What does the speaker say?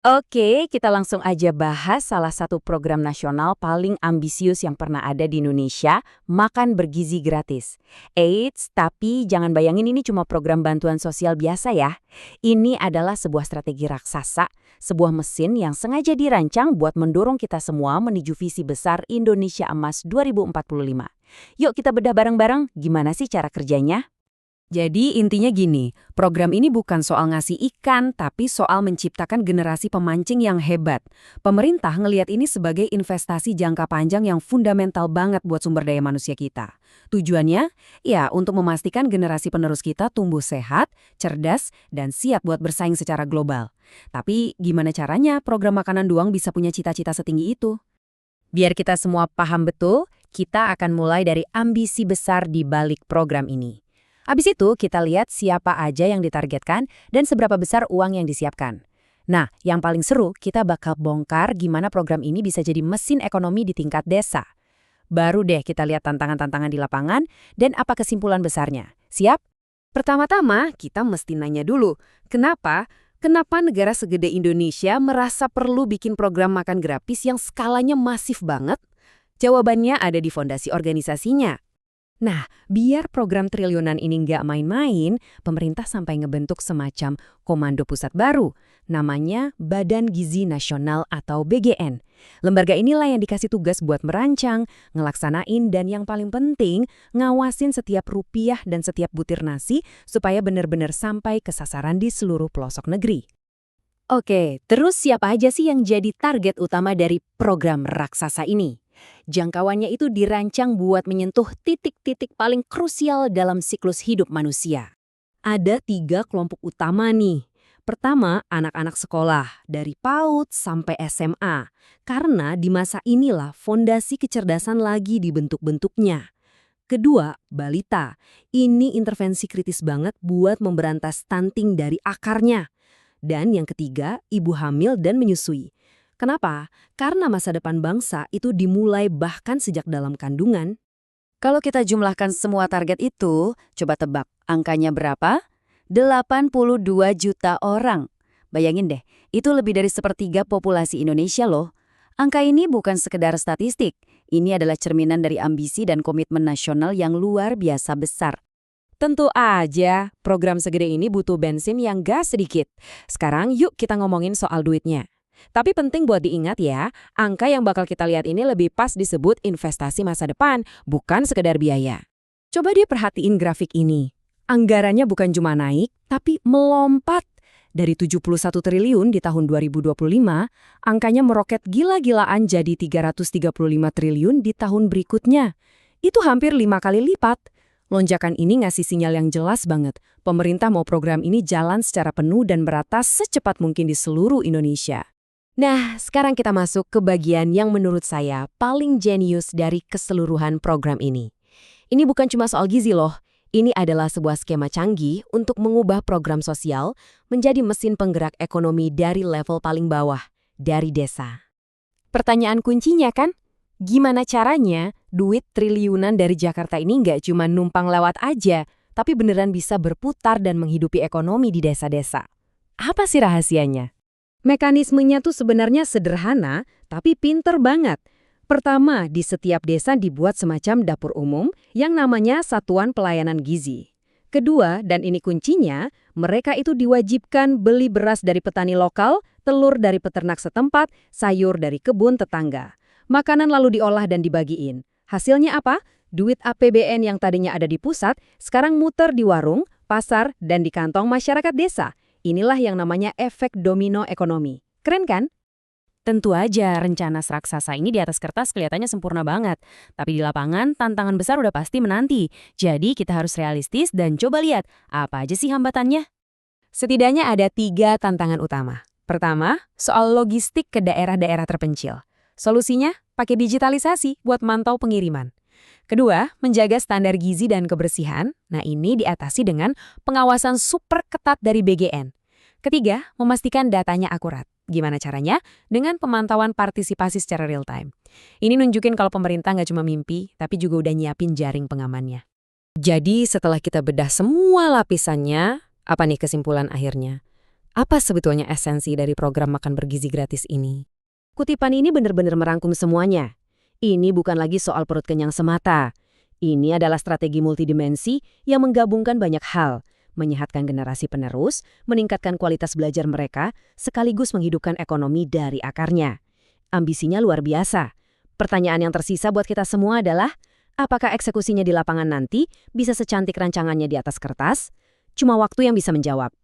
Oke, kita langsung aja bahas salah satu program nasional paling ambisius yang pernah ada di Indonesia, Makan Bergizi Gratis. Eits, tapi jangan bayangin ini cuma program bantuan sosial biasa ya. Ini adalah sebuah strategi raksasa, sebuah mesin yang sengaja dirancang buat mendorong kita semua menuju visi besar Indonesia Emas 2045. Yuk kita bedah bareng-bareng gimana sih cara kerjanya? Jadi intinya gini, program ini bukan soal ngasih ikan, tapi soal menciptakan generasi pemancing yang hebat. Pemerintah ngelihat ini sebagai investasi jangka panjang yang fundamental banget buat sumber daya manusia kita. Tujuannya, ya untuk memastikan generasi penerus kita tumbuh sehat, cerdas, dan siap buat bersaing secara global. Tapi gimana caranya program makanan doang bisa punya cita-cita setinggi itu? Biar kita semua paham betul, kita akan mulai dari ambisi besar di balik program ini. Habis itu, kita lihat siapa aja yang ditargetkan dan seberapa besar uang yang disiapkan. Nah, yang paling seru, kita bakal bongkar gimana program ini bisa jadi mesin ekonomi di tingkat desa. Baru deh kita lihat tantangan-tantangan di lapangan dan apa kesimpulan besarnya. Siap? Pertama-tama, kita mesti nanya dulu, kenapa negara segede Indonesia merasa perlu bikin program makan gratis yang skalanya masif banget? Jawabannya ada di fondasi organisasinya. Nah, biar program triliunan ini nggak main-main, pemerintah sampai ngebentuk semacam komando pusat baru, namanya Badan Gizi Nasional atau BGN. Lembaga inilah yang dikasih tugas buat merancang, ngelaksanain, dan yang paling penting, ngawasin setiap rupiah dan setiap butir nasi supaya benar-benar sampai ke sasaran di seluruh pelosok negeri. Oke, terus siapa aja sih yang jadi target utama dari program raksasa ini? Jangkauannya itu dirancang buat menyentuh titik-titik paling krusial dalam siklus hidup manusia. Ada 3 kelompok utama nih. Pertama, anak-anak sekolah, dari PAUD sampai SMA. Karena di masa inilah fondasi kecerdasan lagi dibentuk-bentuknya. Kedua, balita. Ini intervensi kritis banget buat memberantas stunting dari akarnya. Dan yang ketiga, ibu hamil dan menyusui. Kenapa? Karena masa depan bangsa itu dimulai bahkan sejak dalam kandungan. Kalau kita jumlahkan semua target itu, coba tebak angkanya berapa? 82 juta orang. Bayangin deh, itu lebih dari sepertiga populasi Indonesia loh. Angka ini bukan sekedar statistik, ini adalah cerminan dari ambisi dan komitmen nasional yang luar biasa besar. Tentu aja, program segede ini butuh bensin yang gak sedikit. Sekarang yuk kita ngomongin soal duitnya. Tapi penting buat diingat ya, angka yang bakal kita lihat ini lebih pas disebut investasi masa depan, bukan sekedar biaya. Coba dia perhatiin grafik ini. Anggarannya bukan cuma naik, tapi melompat. Dari 71 triliun di tahun 2025, angkanya meroket gila-gilaan jadi 335 triliun di tahun berikutnya. Itu hampir 5 kali lipat. Lonjakan ini ngasih sinyal yang jelas banget. Pemerintah mau program ini jalan secara penuh dan merata secepat mungkin di seluruh Indonesia. Nah, sekarang kita masuk ke bagian yang menurut saya paling jenius dari keseluruhan program ini. Ini bukan cuma soal gizi loh. Ini adalah sebuah skema canggih untuk mengubah program sosial menjadi mesin penggerak ekonomi dari level paling bawah, dari desa. Pertanyaan kuncinya kan? Gimana caranya duit triliunan dari Jakarta ini nggak cuma numpang lewat aja, tapi beneran bisa berputar dan menghidupi ekonomi di desa-desa? Apa sih rahasianya? Mekanismenya tuh sebenarnya sederhana, tapi pinter banget. Pertama, di setiap desa dibuat semacam dapur umum yang namanya Satuan Pelayanan Gizi. Kedua, dan ini kuncinya, mereka itu diwajibkan beli beras dari petani lokal, telur dari peternak setempat, sayur dari kebun tetangga. Makanan lalu diolah dan dibagiin. Hasilnya apa? Duit APBN yang tadinya ada di pusat, sekarang muter di warung, pasar, dan di kantong masyarakat desa. Inilah yang namanya efek domino ekonomi. Keren kan? Tentu aja rencana raksasa ini di atas kertas kelihatannya sempurna banget. Tapi di lapangan tantangan besar udah pasti menanti. Jadi kita harus realistis dan coba lihat apa aja sih hambatannya. Setidaknya ada 3 tantangan utama. Pertama, soal logistik ke daerah-daerah terpencil. Solusinya, pakai digitalisasi buat mantau pengiriman. Kedua, menjaga standar gizi dan kebersihan. Nah, ini diatasi dengan pengawasan super ketat dari BGN. Ketiga, memastikan datanya akurat. Gimana caranya? Dengan pemantauan partisipasi secara real time. Ini nunjukin kalau pemerintah nggak cuma mimpi, tapi juga udah nyiapin jaring pengamannya. Jadi, setelah kita bedah semua lapisannya, apa nih kesimpulan akhirnya? Apa sebetulnya esensi dari program makan bergizi gratis ini? Kutipan ini benar-benar merangkum semuanya. Ini bukan lagi soal perut kenyang semata. Ini adalah strategi multidimensi yang menggabungkan banyak hal, menyehatkan generasi penerus, meningkatkan kualitas belajar mereka, sekaligus menghidupkan ekonomi dari akarnya. Ambisinya luar biasa. Pertanyaan yang tersisa buat kita semua adalah, apakah eksekusinya di lapangan nanti bisa secantik rancangannya di atas kertas? Cuma waktu yang bisa menjawab.